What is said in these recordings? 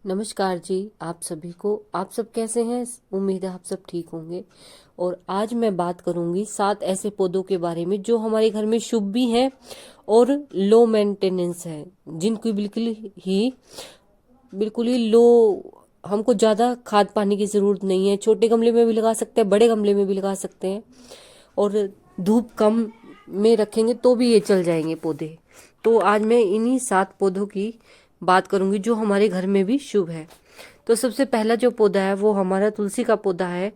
नमस्कार जी। आप सभी को, आप सब कैसे हैं? उम्मीद है आप सब ठीक होंगे। और आज मैं बात करूंगी 7 ऐसे पौधों के बारे में जो हमारे घर में शुभ भी हैं और लो मेंटेनेंस है, जिनको बिल्कुल ही लो, हमको ज़्यादा खाद पानी की ज़रूरत नहीं है। छोटे गमले में भी लगा सकते हैं, बड़े गमले में भी लगा सकते हैं, और धूप कम में रखेंगे तो भी ये चल जाएंगे पौधे। तो आज मैं इन्हीं 7 पौधों की बात करूंगी जो हमारे घर में भी शुभ है। तो सबसे पहला जो पौधा है वो हमारा तुलसी का पौधा है।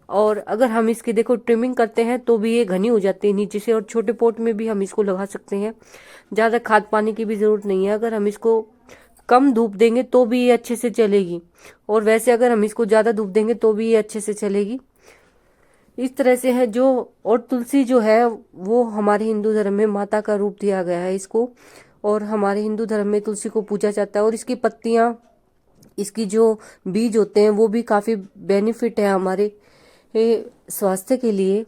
और अगर हम इसकी देखो ट्रिमिंग करते हैं तो भी ये घनी हो जाती है नीचे से, और छोटे पॉट में भी हम इसको लगा सकते हैं। ज़्यादा खाद पानी की भी ज़रूरत नहीं है। अगर हम इसको कम धूप देंगे तो भी ये अच्छे से चलेगी, और वैसे अगर हम इसको ज़्यादा धूप देंगे तो भी ये अच्छे से चलेगी। इस तरह से है जो। और तुलसी जो है वो हमारे हिंदू धर्म में माता का रूप दिया गया है इसको, और हमारे हिंदू धर्म में तुलसी को पूजा जाता है। और इसकी पत्तियां, इसकी जो बीज होते हैं वो भी काफ़ी बेनिफिट है हमारे स्वास्थ्य के लिए।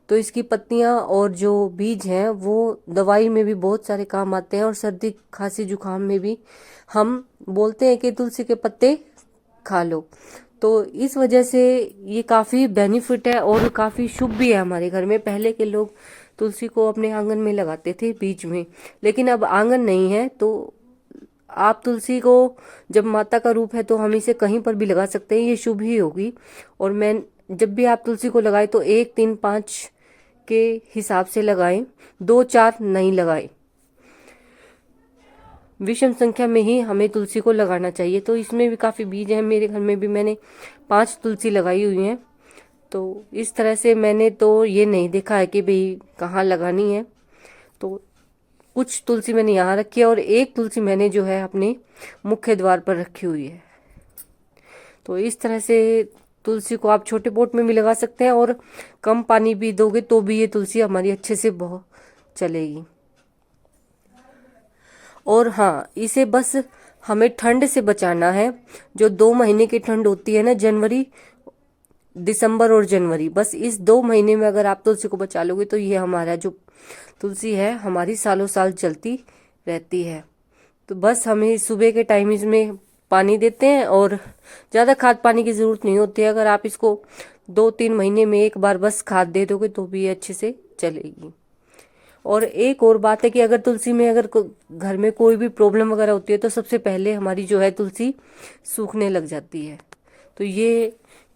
तो इसकी पत्तियां और जो बीज हैं वो दवाई में भी बहुत सारे काम आते हैं, और सर्दी खांसी जुकाम में भी हम बोलते हैं कि तुलसी के पत्ते खा लो। तो इस वजह से ये काफ़ी बेनिफिट है और काफ़ी शुभ भी है हमारे घर में। पहले के लोग तुलसी को अपने आंगन में लगाते थे बीच में, लेकिन अब आंगन नहीं है तो आप तुलसी को, जब माता का रूप है तो हम इसे कहीं पर भी लगा सकते हैं, ये शुभ ही होगी। और मैं, जब भी आप तुलसी को लगाएं तो 1 3 5 के हिसाब से लगाएं, 2 4 नहीं लगाएं। विषम संख्या में ही हमें तुलसी को लगाना चाहिए। तो इसमें भी काफ़ी बीज हैं। मेरे घर में भी मैंने 5 तुलसी लगाई हुई हैं। तो इस तरह से मैंने तो ये नहीं देखा है कि भाई कहाँ लगानी है। तो कुछ तुलसी मैंने यहाँ रखी है, और एक तुलसी मैंने जो है अपने मुख्य द्वार पर रखी हुई है। तो इस तरह से तुलसी को आप छोटे पॉट में भी लगा सकते हैं, और कम पानी भी दोगे तो भी ये तुलसी हमारी अच्छे से बहुत चलेगी। और हाँ, इसे बस हमें ठंड से बचाना है। जो 2 महीने की ठंड होती है ना, जनवरी, दिसंबर और जनवरी, बस इस 2 महीने में अगर आप तुलसी को बचा लोगे तो ये हमारा जो तुलसी है हमारी सालों साल चलती रहती है। तो बस हमें सुबह के टाइम इसमें पानी देते हैं, और ज़्यादा खाद पानी की ज़रूरत नहीं होती है। अगर आप इसको 2 3 महीने में एक बार बस खाद दे दोगे तो भी ये अच्छे से चलेगी। और एक और बात है कि अगर तुलसी में अगर घर में कोई भी प्रॉब्लम वगैरह होती है तो सबसे पहले हमारी जो है तुलसी सूखने लग जाती है। तो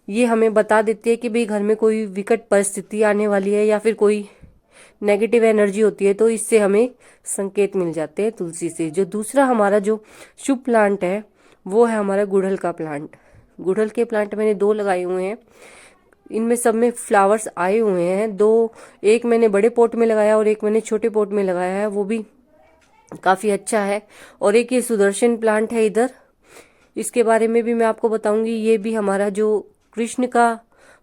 ये हमें बता देती है कि भाई घर में कोई विकट परिस्थिति आने वाली है, या फिर कोई नेगेटिव एनर्जी होती है। तो इससे हमें संकेत मिल जाते हैं तुलसी से। जो दूसरा हमारा जो शुभ प्लांट है वो है हमारा गुड़हल का प्लांट। गुड़हल के प्लांट मैंने 2 लगाए हुए हैं। इनमें सब में फ्लावर्स आए हुए हैं। 2, एक मैंने बड़े पॉट में लगाया और एक मैंने छोटे पॉट में लगाया है, वो भी काफ़ी अच्छा है। और एक ये सुदर्शन प्लांट है इधर, इसके बारे में भी मैं आपको बताऊंगी। ये भी हमारा जो कृष्ण का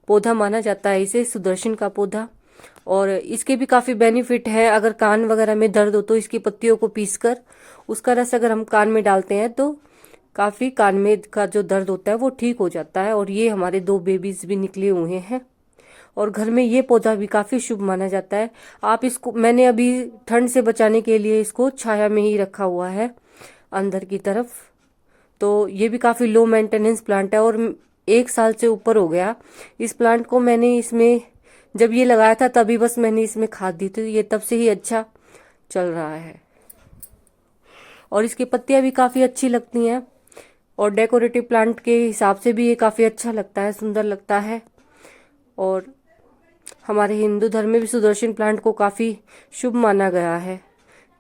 पौधा माना जाता है, इसे सुदर्शन का पौधा। और इसके भी काफ़ी बेनिफिट है। अगर कान वगैरह में दर्द हो तो इसकी पत्तियों को पीसकर उसका रस अगर हम कान में डालते हैं तो काफ़ी कान में का जो दर्द होता है वो ठीक हो जाता है। और ये हमारे 2 बेबीज भी निकले हुए हैं, और घर में ये पौधा भी काफ़ी शुभ माना जाता है। आप इसको, मैंने अभी ठंड से बचाने के लिए इसको छाया में ही रखा हुआ है अंदर की तरफ। तो ये भी काफ़ी लो मेंटेनेंस प्लांट है, और 1 साल से ऊपर हो गया इस प्लांट को। मैंने इसमें जब ये लगाया था तभी बस मैंने इसमें खाद दी थी, ये तब से ही अच्छा चल रहा है। और इसकी पत्तियां भी काफ़ी अच्छी लगती हैं, और डेकोरेटिव प्लांट के हिसाब से भी ये काफ़ी अच्छा लगता है, सुंदर लगता है। और हमारे हिंदू धर्म में भी सुदर्शन प्लांट को काफ़ी शुभ माना गया है।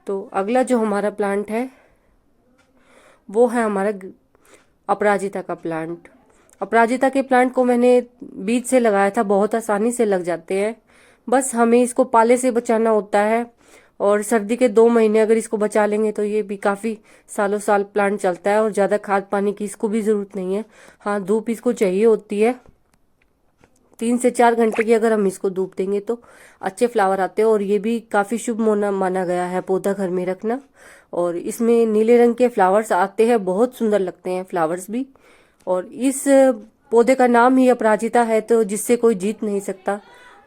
तो अगला जो हमारा प्लांट है वो है हमारा अपराजिता का प्लांट। अपराजिता के प्लांट को मैंने बीज से लगाया था, बहुत आसानी से लग जाते हैं। बस हमें इसको पाले से बचाना होता है, और सर्दी के 2 महीने अगर इसको बचा लेंगे तो ये भी काफ़ी सालों साल प्लांट चलता है। और ज़्यादा खाद पानी की इसको भी ज़रूरत नहीं है। हाँ, धूप इसको चाहिए होती है। 3 से 4 घंटे की अगर हम इसको धूप देंगे तो अच्छे फ्लावर आते हैं। और ये भी काफ़ी शुभ माना गया है पौधा घर में रखना। और इसमें नीले रंग के फ्लावर्स आते हैं, बहुत सुंदर लगते हैं फ्लावर्स भी। और इस पौधे का नाम ही अपराजिता है, तो जिससे कोई जीत नहीं सकता।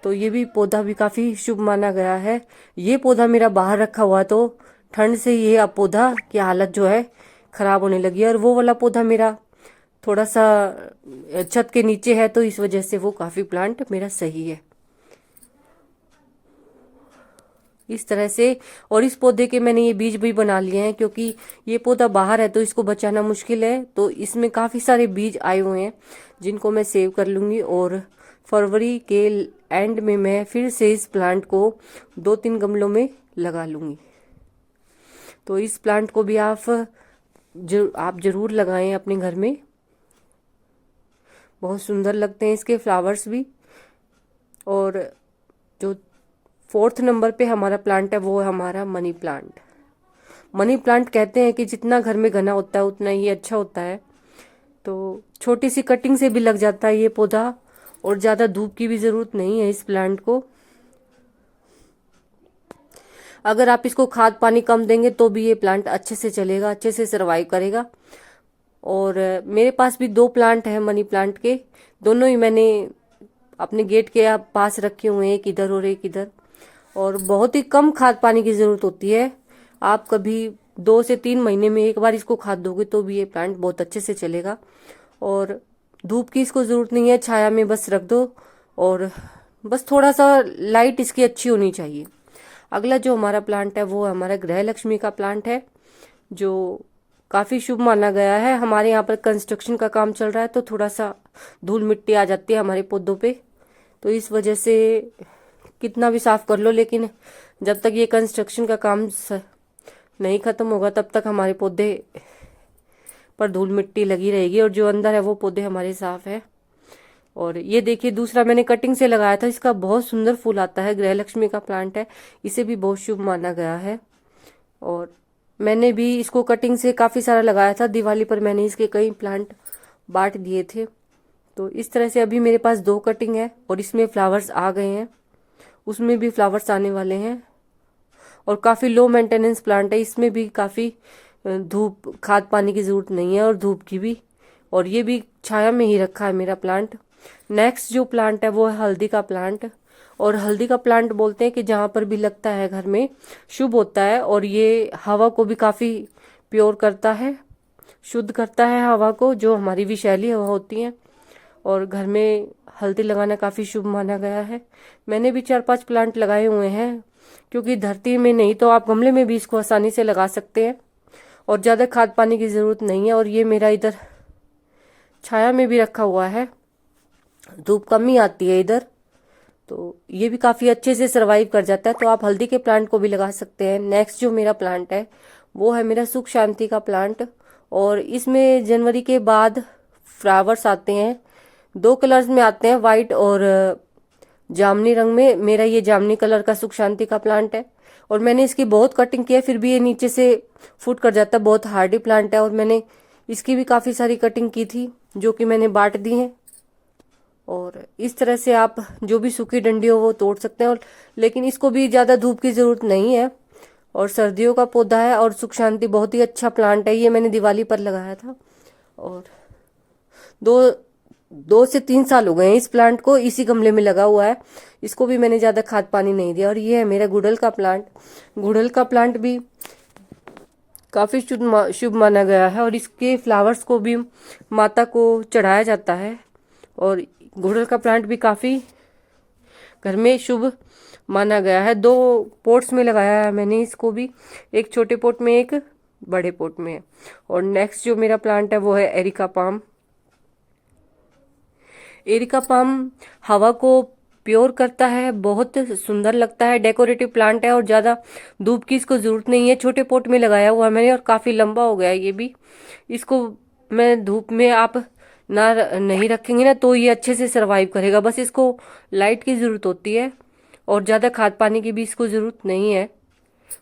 तो ये भी पौधा भी काफ़ी शुभ माना गया है। ये पौधा मेरा बाहर रखा हुआ, तो ठंड से ये अब पौधा की हालत जो है खराब होने लगी है। और वो वाला पौधा मेरा थोड़ा सा छत के नीचे है, तो इस वजह से वो काफ़ी प्लांट मेरा सही है इस तरह से। और इस पौधे के मैंने ये बीज भी बना लिए हैं, क्योंकि ये पौधा बाहर है तो इसको बचाना मुश्किल है। तो इसमें काफ़ी सारे बीज आए हुए हैं जिनको मैं सेव कर लूँगी, और फरवरी के एंड में मैं फिर से इस प्लांट को 2-3 गमलों में लगा लूँगी। तो इस प्लांट को भी आप जरूर लगाएं अपने घर में, बहुत सुंदर लगते हैं इसके फ्लावर्स भी। और जो 4th नंबर पे हमारा प्लांट है वो है हमारा मनी प्लांट। मनी प्लांट कहते हैं कि जितना घर में घना होता है उतना ही अच्छा होता है। तो छोटी सी कटिंग से भी लग जाता है ये पौधा, और ज़्यादा धूप की भी ज़रूरत नहीं है इस प्लांट को। अगर आप इसको खाद पानी कम देंगे तो भी ये प्लांट अच्छे से चलेगा, अच्छे से सर्वाइव करेगा। और मेरे पास भी 2 प्लांट हैं मनी प्लांट के, दोनों ही मैंने अपने गेट के पास रखे हुए हैं, एक इधर और एक इधर। और बहुत ही कम खाद पानी की ज़रूरत होती है। आप कभी 2 से 3 महीने में एक बार इसको खाद दोगे तो भी ये प्लांट बहुत अच्छे से चलेगा। और धूप की इसको ज़रूरत नहीं है, छाया में बस रख दो, और बस थोड़ा सा लाइट इसकी अच्छी होनी चाहिए। अगला जो हमारा प्लांट है वो हमारा गृह लक्ष्मी का प्लांट है, जो काफ़ी शुभ माना गया है। हमारे यहाँ पर कंस्ट्रक्शन का काम चल रहा है तो थोड़ा सा धूल मिट्टी आ जाती है हमारे पौधों पे, तो इस वजह से कितना भी साफ कर लो, लेकिन जब तक ये कंस्ट्रक्शन का काम नहीं ख़त्म होगा तब तक हमारे पौधे पर धूल मिट्टी लगी रहेगी, और जो अंदर है वो पौधे हमारे साफ है। और ये देखिए दूसरा मैंने कटिंग से लगाया था, इसका बहुत सुंदर फूल आता है, गृह लक्ष्मी का प्लांट है, इसे भी बहुत शुभ माना गया है। और मैंने भी इसको कटिंग से काफ़ी सारा लगाया था, दिवाली पर मैंने इसके कई प्लांट बांट दिए थे। तो इस तरह से अभी मेरे पास 2 कटिंग है और इसमें फ्लावर्स आ गए हैं, उसमें भी फ्लावर्स आने वाले हैं। और काफ़ी लो मेंटेनेंस प्लांट है, इसमें भी काफ़ी धूप खाद पानी की ज़रूरत नहीं है और धूप की भी, और ये भी छाया में ही रखा है मेरा प्लांट। नेक्स्ट जो प्लांट है वो है हल्दी का प्लांट। और हल्दी का प्लांट बोलते हैं कि जहाँ पर भी लगता है घर में शुभ होता है, और ये हवा को भी काफ़ी प्योर करता है, शुद्ध करता है हवा को, जो हमारी विषैली हवा होती है। और घर में हल्दी लगाना काफ़ी शुभ माना गया है। मैंने भी 4-5 प्लांट लगाए हुए हैं, क्योंकि धरती में नहीं तो आप गमले में भी इसको आसानी से लगा सकते हैं, और ज़्यादा खाद पानी की ज़रूरत नहीं है। और ये मेरा इधर छाया में भी रखा हुआ है, धूप कम ही आती है इधर, तो ये भी काफ़ी अच्छे से सर्वाइव कर जाता है। तो आप हल्दी के प्लांट को भी लगा सकते हैं। नेक्स्ट जो मेरा प्लांट है वो है मेरा सुख शांति का प्लांट, और इसमें जनवरी के बाद फ्लावर्स आते हैं। 2 कलर्स में आते हैं, वाइट और जामनी रंग में। मेरा ये जामनी कलर का सुख शांति का प्लांट है, और मैंने इसकी बहुत कटिंग की है, फिर भी ये नीचे से फूट कर जाता है, बहुत हार्डी प्लांट है। और मैंने इसकी भी काफ़ी सारी कटिंग की थी जो कि मैंने बांट दी हैं। और इस तरह से आप जो भी सूखी डंडी हो वो तोड़ सकते हैं, और लेकिन इसको भी ज़्यादा धूप की ज़रूरत नहीं है, और सर्दियों का पौधा है। और सुख शांति बहुत ही अच्छा प्लांट है, ये मैंने दिवाली पर लगाया था, और 2 से 3 साल हो गए हैं इस प्लांट को इसी गमले में लगा हुआ है। इसको भी मैंने ज़्यादा खाद पानी नहीं दिया। और ये है मेरा गुड़हल का प्लांट। गुड़हल का प्लांट भी काफ़ी शुभ माना गया है, और इसके फ्लावर्स को भी माता को चढ़ाया जाता है। और गुड़हल का प्लांट भी काफ़ी घर में शुभ माना गया है। 2 पॉट्स में लगाया है मैंने इसको भी, एक छोटे पॉट में एक बड़े पॉट में। और नेक्स्ट जो मेरा प्लांट है वो है एरिका पाम। एरिका पाम हवा को प्योर करता है, बहुत सुंदर लगता है, डेकोरेटिव प्लांट है, और ज़्यादा धूप की इसको ज़रूरत नहीं है। छोटे पॉट में लगाया हुआ है मैंने, और काफ़ी लंबा हो गया है ये भी। इसको मैं धूप में आप ना नहीं रखेंगे ना तो ये अच्छे से सर्वाइव करेगा, बस इसको लाइट की ज़रूरत होती है, और ज़्यादा खाद पानी की भी इसको ज़रूरत नहीं है।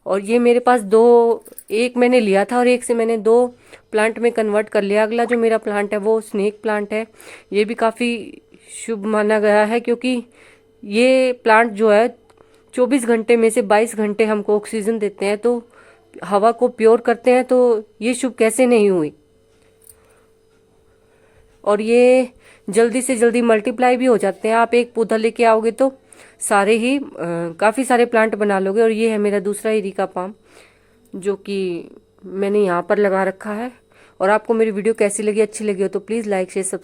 और ये मेरे पास 2, एक मैंने लिया था और एक से मैंने 2 प्लांट में कन्वर्ट कर लिया। अगला जो मेरा प्लांट है वो स्नेक प्लांट है। ये भी काफ़ी शुभ माना गया है, क्योंकि ये प्लांट जो है 24 घंटे में से 22 घंटे हमको ऑक्सीजन देते हैं, तो हवा को प्योर करते हैं, तो ये शुभ कैसे नहीं हुई। और ये जल्दी से जल्दी मल्टीप्लाई भी हो जाते हैं। आप एक पौधा लेके आओगे तो सारे ही काफ़ी सारे प्लांट बना लोगे। और ये है मेरा दूसरा एरिका पाम, जो कि मैंने यहाँ पर लगा रखा है। और आपको मेरी वीडियो कैसी लगी, अच्छी लगी हो तो प्लीज़ लाइक शेयर सब्सक्राइब